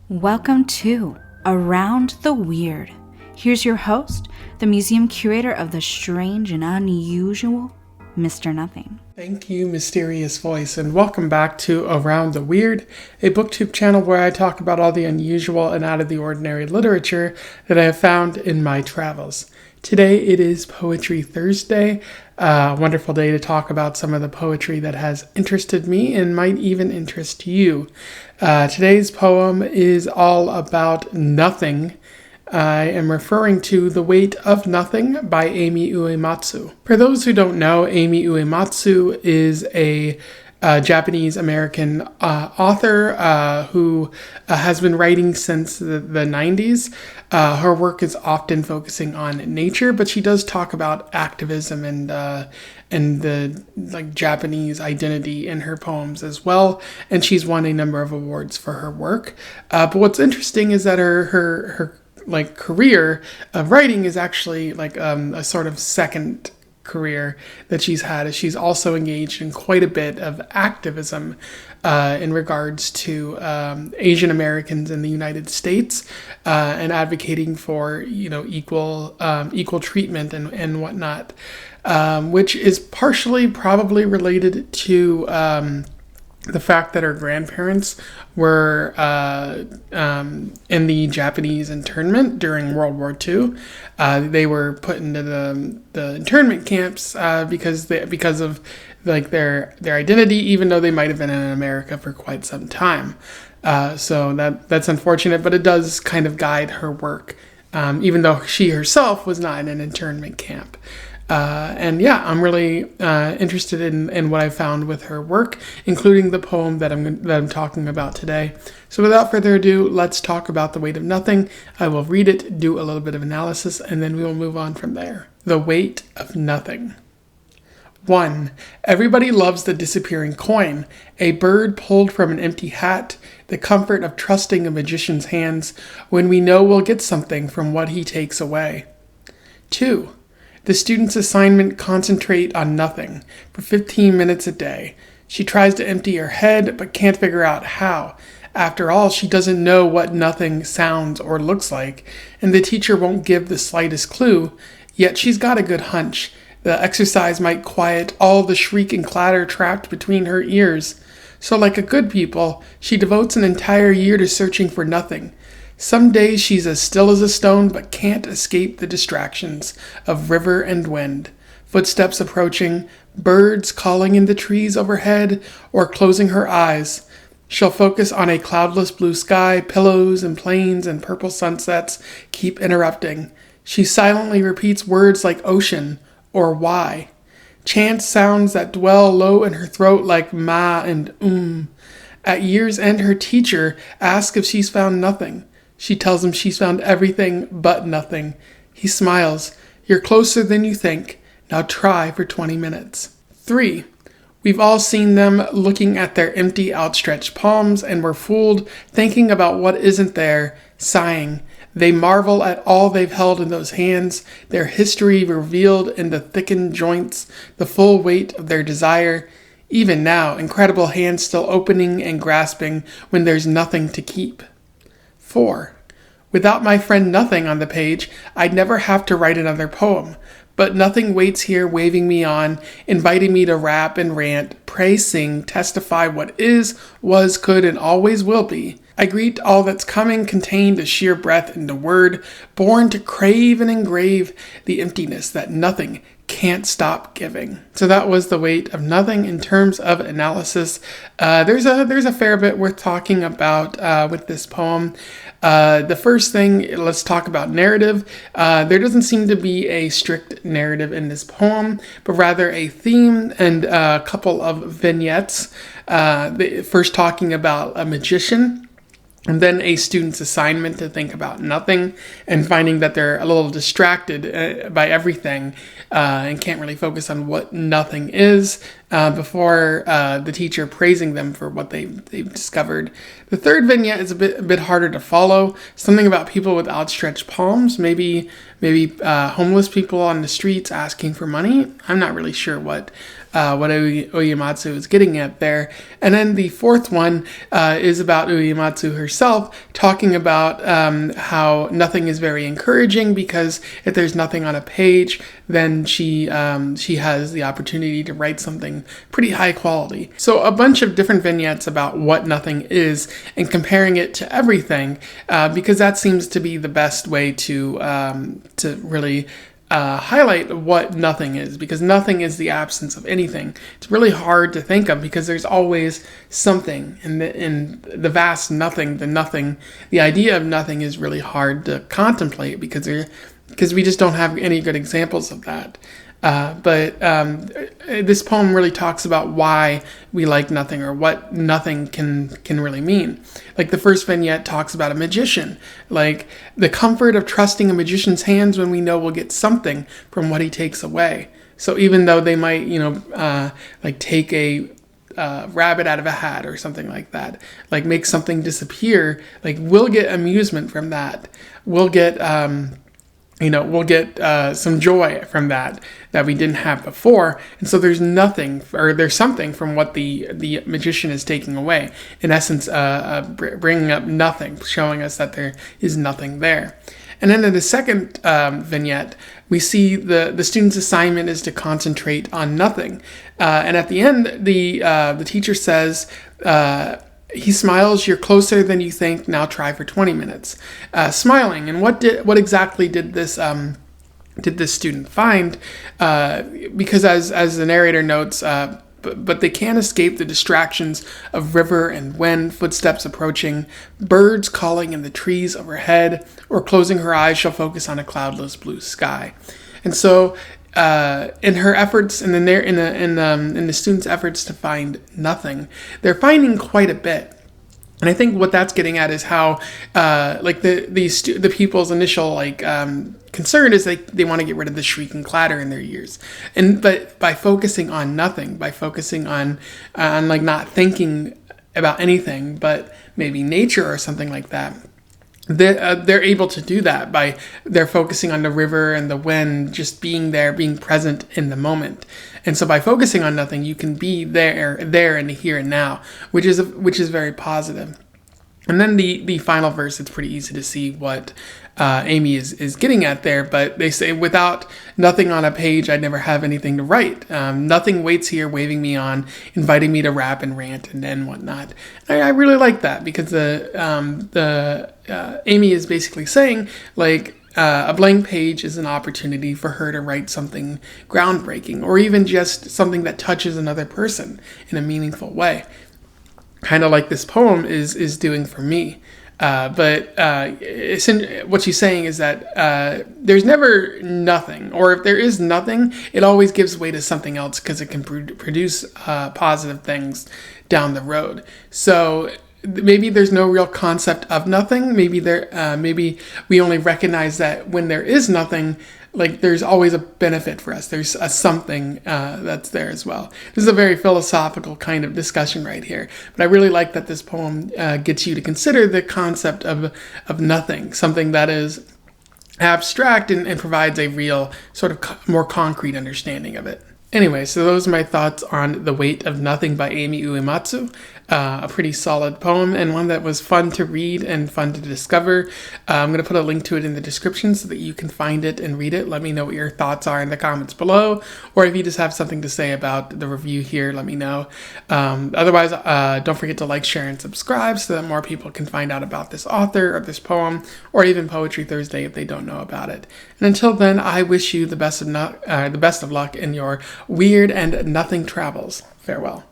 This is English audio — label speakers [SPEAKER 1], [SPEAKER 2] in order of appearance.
[SPEAKER 1] Welcome to Around the Weird. Here's your host, the museum curator of the strange and unusual, Mr. Nothing.
[SPEAKER 2] Thank you, mysterious voice, and welcome back to Around the Weird, a booktube channel where I talk about all the unusual and out of the ordinary literature that I have found in my travels. Today it is Poetry Thursday, a wonderful day to talk about some of the poetry that has interested me and might even interest you. Today's poem is all about nothing. I am referring to The Weight of Nothing by Amy Uyematsu. For those who don't know, Amy Uyematsu is a Japanese-American author who has been writing since the 90s. Her work is often focusing on nature, but she does talk about activism and the Japanese identity in her poems as well. And she's won a number of awards for her work. But what's interesting is that her career of writing is actually a sort of second career that she's had, as she's also engaged in quite a bit of activism in regards to Asian Americans in the United States and advocating for equal treatment and whatnot, which is partially probably related to the fact that her grandparents were in the Japanese internment during World War II. They were put into the internment camps because of their identity, even though they might have been in America for quite some time. So that's unfortunate, but it does kind of guide her work, even though she herself was not in an internment camp. I'm really interested in what I found with her work, including the poem that I'm talking about today. So without further ado, let's talk about The Weight of Nothing. I will read it, do a little bit of analysis, and then we will move on from there. The Weight of Nothing. 1. Everybody loves the disappearing coin, a bird pulled from an empty hat, the comfort of trusting a magician's hands when we know we'll get something from what he takes away. 2. The student's assignment: concentrate on nothing for 15 minutes a day. She tries to empty her head, but can't figure out how. After all, she doesn't know what nothing sounds or looks like, and the teacher won't give the slightest clue, yet she's got a good hunch. The exercise might quiet all the shriek and clatter trapped between her ears. So like a good pupil, she devotes an entire year to searching for nothing. Some days she's as still as a stone, but can't escape the distractions of river and wind, footsteps approaching, birds calling in the trees overhead, or closing her eyes. She'll focus on a cloudless blue sky, pillows and plains and purple sunsets keep interrupting. She silently repeats words like ocean or why. Chants sounds that dwell low in her throat like ma and At year's end, her teacher asks if she's found nothing. She tells him she's found everything but nothing. He smiles. You're closer than you think. Now try for 20 minutes. 3. We've all seen them looking at their empty, outstretched palms, and we're fooled, thinking about what isn't there, sighing. They marvel at all they've held in those hands, their history revealed in the thickened joints, the full weight of their desire. Even now, incredible hands still opening and grasping when there's nothing to keep. 4. Without my friend Nothing on the page, I'd never have to write another poem. But Nothing waits here, waving me on, inviting me to rap and rant, pray, sing, testify what is, was, could, and always will be. I greet all that's coming, contained as sheer breath in the word, born to crave and engrave the emptiness that nothing can't stop giving. So that was The Weight of Nothing. In terms of analysis, there's a fair bit worth talking about with this poem. The first thing, let's talk about narrative. There doesn't seem to be a strict narrative in this poem, but rather a theme and a couple of vignettes. First talking about a magician, and then a student's assignment to think about nothing, and finding that they're a little distracted by everything and can't really focus on what nothing is. before the teacher praising them for what they've discovered. The third vignette is a bit harder to follow. Something about people with outstretched palms, maybe homeless people on the streets asking for money. I'm not really sure what Uyematsu is getting at there. And then the fourth one is about Uyematsu herself, talking about how nothing is very encouraging, because if there's nothing on a page, then she has the opportunity to write something pretty high quality. So a bunch of different vignettes about what nothing is and comparing it to everything, because that seems to be the best way to really highlight what nothing is, because nothing is the absence of anything. It's really hard to think of because there's always something, and in the vast nothing, the idea of nothing is really hard to contemplate because we just don't have any good examples of that. But this poem really talks about why we like nothing, or what nothing can really mean. Like the first vignette talks about a magician, like the comfort of trusting a magician's hands when we know we'll get something from what he takes away. So even though they might, like take a rabbit out of a hat or something like that, like make something disappear, like we'll get amusement from that. We'll get some joy from that we didn't have before. And so there's something from what the magician is taking away. In essence, bringing up nothing, showing us that there is nothing there. And then in the second vignette, we see the student's assignment is to concentrate on nothing. And at the end, the teacher says, he smiles, you're closer than you think, now try for 20 minutes. Smiling. And what exactly did this student find? Because as the narrator notes, but they can't escape the distractions of river and wind, footsteps approaching, birds calling in the trees overhead, or closing her eyes, she'll focus on a cloudless blue sky. And so in her efforts, in the students' efforts to find nothing, they're finding quite a bit. And I think what that's getting at is how, the people's initial concern is they want to get rid of the shrieking clatter in their ears, but by focusing on nothing, by focusing on not thinking about anything, but maybe nature or something like that. They're able to do that by they're focusing on the river and the wind, just being there, being present in the moment. And so by focusing on nothing, you can be there in the here and now, which is very positive. And then the final verse, it's pretty easy to see what Amy is getting at there, but they say, without nothing on a page, I'd never have anything to write. Nothing waits here, waving me on, inviting me to rap and rant and whatnot. I really like that, because Amy is basically saying, a blank page is an opportunity for her to write something groundbreaking, or even just something that touches another person in a meaningful way. Kind of like this poem is doing for me. But what she's saying is that there's never nothing, or if there is nothing, it always gives way to something else, because it can produce positive things down the road. So maybe there's no real concept of nothing. Maybe we only recognize that when there is nothing, there's always a benefit for us. There's a something that's there as well. This is a very philosophical kind of discussion right here, but I really like that this poem gets you to consider the concept of nothing, something that is abstract and provides a real sort of more concrete understanding of it. Anyway, so those are my thoughts on The Weight of Nothing by Amy Uyematsu. A pretty solid poem, and one that was fun to read and fun to discover. I'm going to put a link to it in the description so that you can find it and read it. Let me know what your thoughts are in the comments below, or if you just have something to say about the review here, let me know. Otherwise, don't forget to like, share, and subscribe so that more people can find out about this author or this poem, or even Poetry Thursday if they don't know about it. And until then, I wish you the best of luck in your weird and nothing travels. Farewell.